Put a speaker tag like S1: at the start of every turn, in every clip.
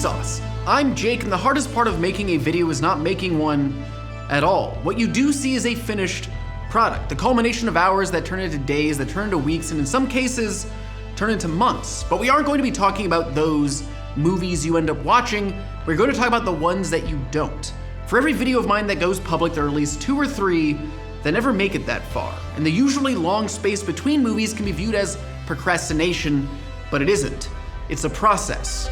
S1: Vsauce. I'm Jake, and the hardest part of making a video is not making one at all. What you do see is a finished product, the culmination of hours that turn into days, that turn into weeks, and in some cases, turn into months. But we aren't going to be talking about those movies you end up watching. We're going to talk about the ones that you don't. For every video of mine that goes public, there are at least 2 or 3 that never make it that far. And the usually long space between movies can be viewed as procrastination, but it isn't. It's a process.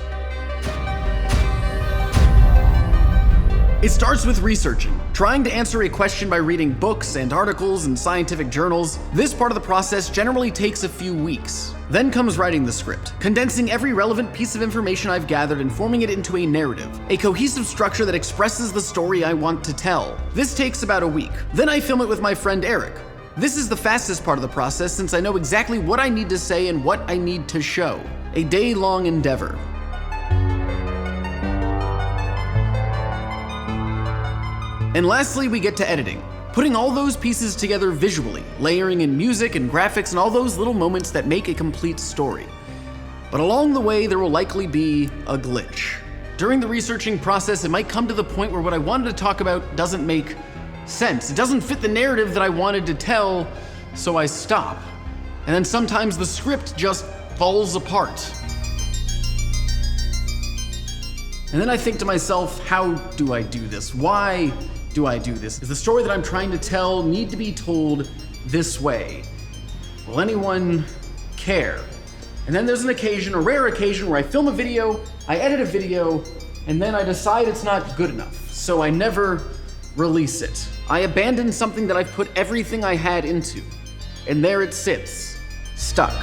S1: It starts with researching, trying to answer a question by reading books and articles and scientific journals. This part of the process generally takes a few weeks. Then comes writing the script, condensing every relevant piece of information I've gathered and forming it into a narrative, a cohesive structure that expresses the story I want to tell. This takes about a week. Then I film it with my friend Eric. This is the fastest part of the process since I know exactly what I need to say and what I need to show. A day-long endeavor. And lastly, we get to editing. Putting all those pieces together visually, layering in music and graphics and all those little moments that make a complete story. But along the way, there will likely be a glitch. During the researching process, it might come to the point where what I wanted to talk about doesn't make sense. It doesn't fit the narrative that I wanted to tell, so I stop. And then sometimes the script just falls apart. And then I think to myself, how do I do this? Why do I do this? Does the story that I'm trying to tell need to be told this way? Will anyone care? And then there's an occasion, a rare occasion, where I film a video, I edit a video, and then I decide it's not good enough. So I never release it. I abandon something that I've put everything I had into. And there it sits, stuck.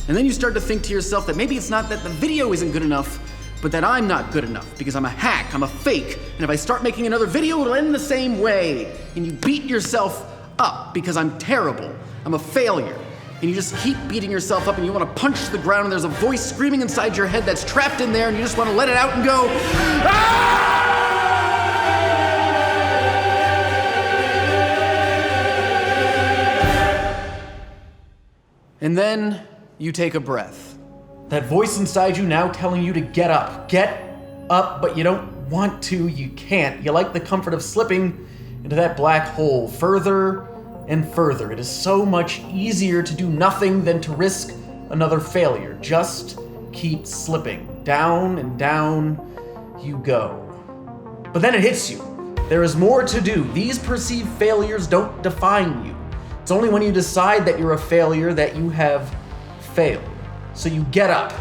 S1: And then you start to think to yourself that maybe it's not that the video isn't good enough, but that I'm not good enough because I'm a hack, I'm a fake, and if I start making another video, it'll end the same way. And you beat yourself up because I'm terrible, I'm a failure. And you just keep beating yourself up and you want to punch the ground and there's a voice screaming inside your head that's trapped in there and you just want to let it out and go, "Ah!" And then you take a breath. That voice inside you now telling you to get up, but you don't want to, you can't. You like the comfort of slipping into that black hole further and further. It is so much easier to do nothing than to risk another failure. Just keep slipping. Down and down you go. But then it hits you. There is more to do. These perceived failures don't define you. It's only when you decide that you're a failure that you have failed. So you get up.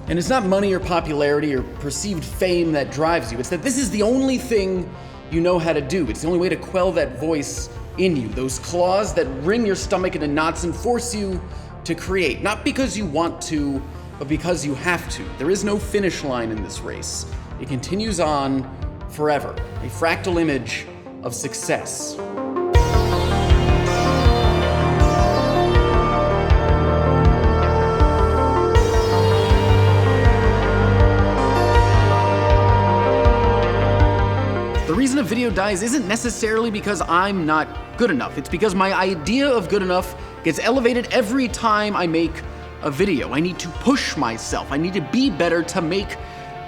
S1: And it's not money or popularity or perceived fame that drives you. It's that this is the only thing you know how to do. It's the only way to quell that voice in you. Those claws that wring your stomach into knots and force you to create. Not because you want to, but because you have to. There is no finish line in this race. It continues on forever. A fractal image of success. The reason a video dies isn't necessarily because I'm not good enough. It's because my idea of good enough gets elevated every time I make a video. I need to push myself. I need to be better to make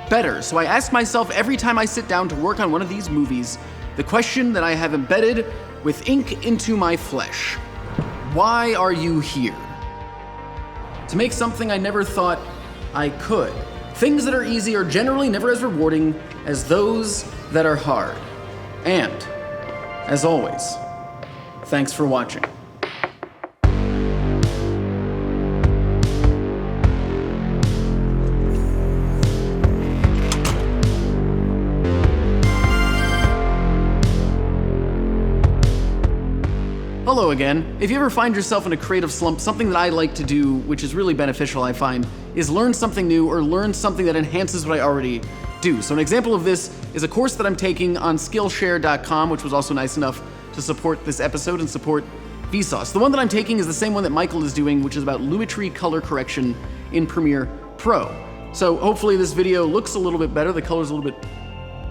S1: better. So I ask myself every time I sit down to work on one of these movies, the question that I have embedded with ink into my flesh. Why are you here? To make something I never thought I could. Things that are easy are generally never as rewarding as those that are hard. And, as always, thanks for watching. Hello again. If you ever find yourself in a creative slump, something that I like to do, which is really beneficial I find, is learn something new or learn something that enhances what I already do. So an example of this is a course that I'm taking on Skillshare.com, which was also nice enough to support this episode and support Vsauce. The one that I'm taking is the same one that Michael is doing, which is about Lumetri color correction in Premiere Pro. So hopefully this video looks a little bit better, the color's a little bit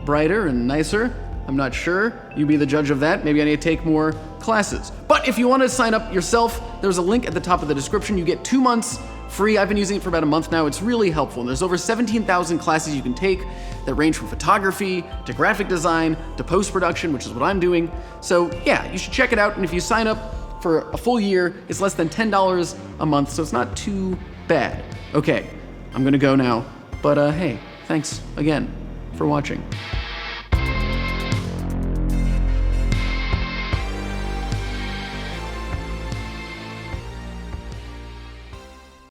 S1: brighter and nicer. I'm not sure. You be the judge of that. Maybe I need to take more classes. But if you want to sign up yourself, there's a link at the top of the description. You get 2 months free. I've been using it for about a month now. It's really helpful. And there's over 17,000 classes you can take that range from photography to graphic design to post-production, which is what I'm doing. So yeah, you should check it out. And if you sign up for a full year, it's less than $10 a month, so it's not too bad. Okay, I'm gonna go now. But hey, thanks again for watching.